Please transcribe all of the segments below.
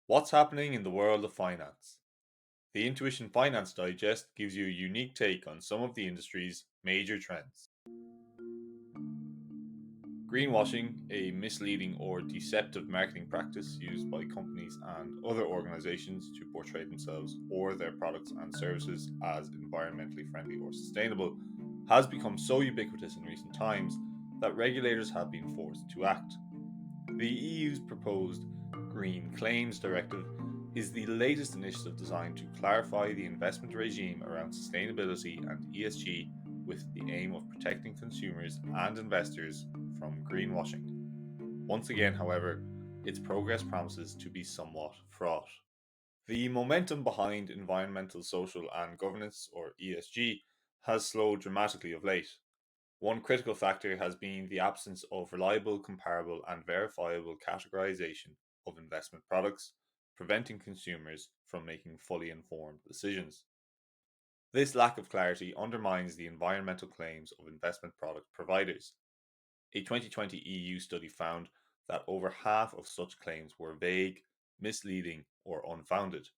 What's happening in the world of finance? The Intuition Finance Digest gives you a unique take on some of the industry's major trends. Greenwashing, a misleading or deceptive marketing practice used by companies and other organizations to portray themselves or their products and services as environmentally friendly or sustainable, has become so ubiquitous in recent times that regulators have been forced to act. The EU's proposed Green Claims Directive is the latest initiative designed to clarify the investment regime around sustainability and ESG with the aim of protecting consumers and investors from greenwashing. Once again, however, its progress promises to be somewhat fraught. The momentum behind environmental, social, and governance, or ESG, has slowed dramatically of late. One critical factor has been the absence of reliable, comparable, and verifiable categorization of investment products, preventing consumers from making fully informed decisions. This lack of clarity undermines the environmental claims of investment product providers. A 2020 EU study found that over half of such claims were vague, misleading, or unfounded.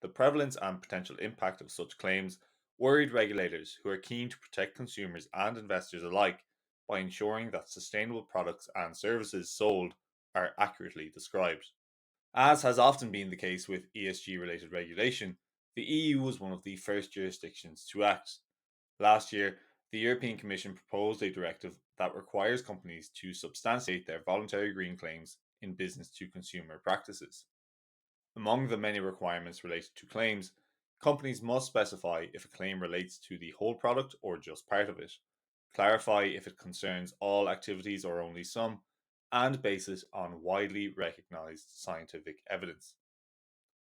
The prevalence and potential impact of such claims worried regulators who are keen to protect consumers and investors alike by ensuring that sustainable products and services sold are accurately described. As has often been the case with ESG related regulation, the EU was one of the first jurisdictions to act. Last year, the European Commission proposed a directive that requires companies to substantiate their voluntary green claims in business to consumer practices. Among the many requirements related to claims, companies must specify if a claim relates to the whole product or just part of it, clarify if it concerns all activities or only some, and base it on widely recognized scientific evidence.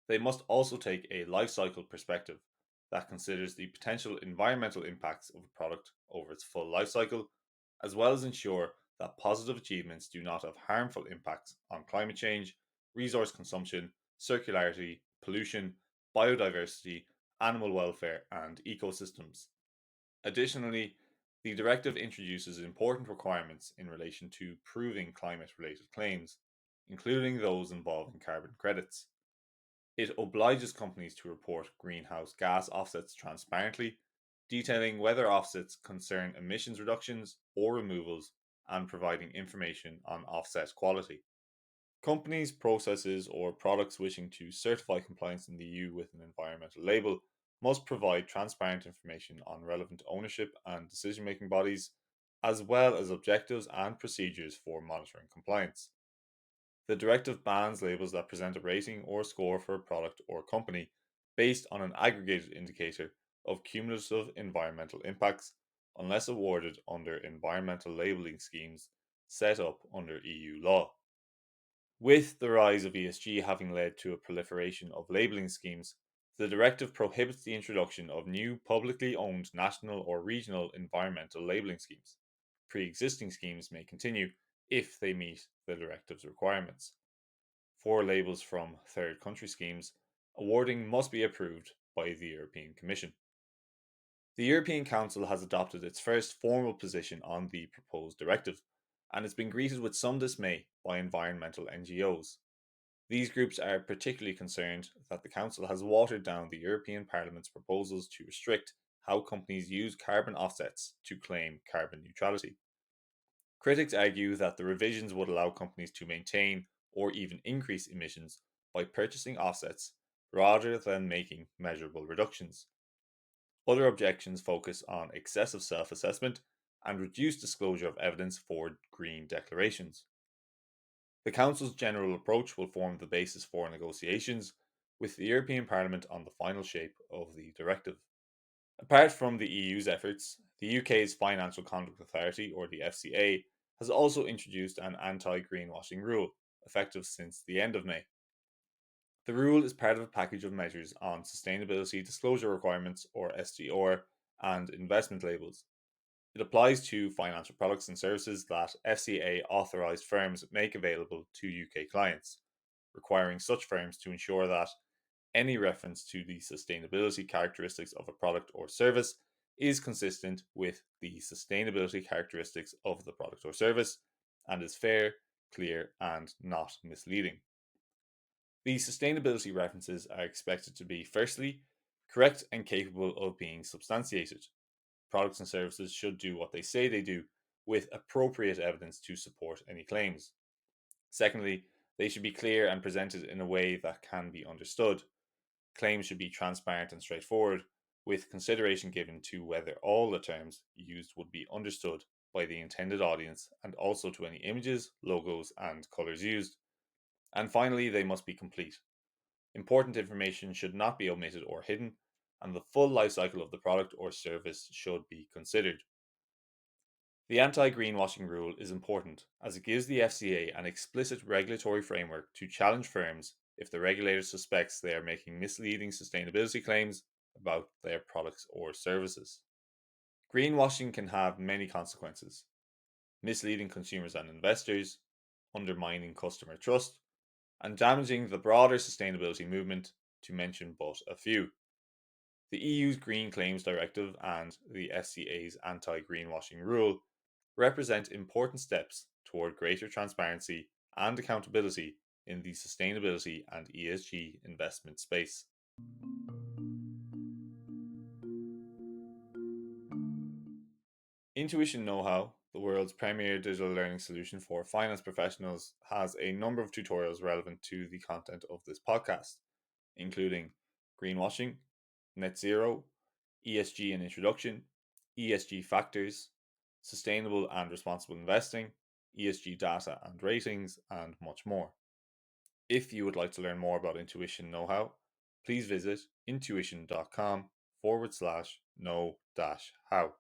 They must also take a life cycle perspective that considers the potential environmental impacts of a product over its full life cycle, as well as ensure that positive achievements do not have harmful impacts on climate change, resource consumption, circularity, pollution, biodiversity, animal welfare, and ecosystems. Additionally, the directive introduces important requirements in relation to proving climate related claims, including those involving carbon credits. It obliges companies to report greenhouse gas offsets transparently, detailing whether offsets concern emissions reductions or removals and providing information on offset quality. Companies, processes, or products wishing to certify compliance in the EU with an environmental label must provide transparent information on relevant ownership and decision making bodies, as well as objectives and procedures for monitoring compliance. The directive bans labels that present a rating or score for a product or company based on an aggregated indicator of cumulative environmental impacts unless awarded under environmental labelling schemes set up under EU law. With the rise of ESG having led to a proliferation of labelling schemes, the directive prohibits the introduction of new publicly owned national or regional environmental labelling schemes. Pre existing schemes may continue if they meet the directive's requirements. For labels from third country schemes, awarding must be approved by the European Commission. The European Council has adopted its first formal position on the proposed directive, and it's been greeted with some dismay by environmental NGOs. These groups are particularly concerned that the Council has watered down the European Parliament's proposals to restrict how companies use carbon offsets to claim carbon neutrality. Critics argue that the revisions would allow companies to maintain or even increase emissions by purchasing offsets rather than making measurable reductions. Other objections focus on excessive self assessment and reduced disclosure of evidence for green declarations. The Council's general approach will form the basis for negotiations with the European Parliament on the final shape of the directive. Apart from the EU's efforts, the UK's Financial Conduct Authority, or the FCA, has also introduced an anti greenwashing rule, effective since the end of May. The rule is part of a package of measures on sustainability disclosure requirements, or SDR, and investment labels. It applies to financial products and services that FCA authorised firms make available to UK clients, requiring such firms to ensure that any reference to the sustainability characteristics of a product or service is consistent with the sustainability characteristics of the product or service and is fair, clear, and not misleading. These sustainability references are expected to be, firstly, correct and capable of being substantiated. Products and services should do what they say they do, with appropriate evidence to support any claims. Secondly, they should be clear and presented in a way that can be understood. Claims should be transparent and straightforward, with consideration given to whether all the terms used would be understood by the intended audience and also to any images, logos, and colours used. And finally, they must be complete. Important information should not be omitted or hidden, and the full life cycle of the product or service should be considered. The anti greenwashing rule is important as it gives the FCA an explicit regulatory framework to challenge firms if the regulator suspects they are making misleading sustainability claims about their products or services. Greenwashing can have many consequences: misleading consumers and investors, undermining customer trust, and damaging the broader sustainability movement, to mention but a few. The EU's Green Claims Directive and the FCA's anti greenwashing rule represent important steps toward greater transparency and accountability in the sustainability and ESG investment space. Intuition Know How, the world's premier digital learning solution for finance professionals, has a number of tutorials relevant to the content of this podcast, including greenwashing, net zero, ESG and introduction, ESG factors, sustainable and responsible investing, ESG data and ratings, and much more. If you would like to learn more about Intuition Know How, please visit intuition.com/know-how.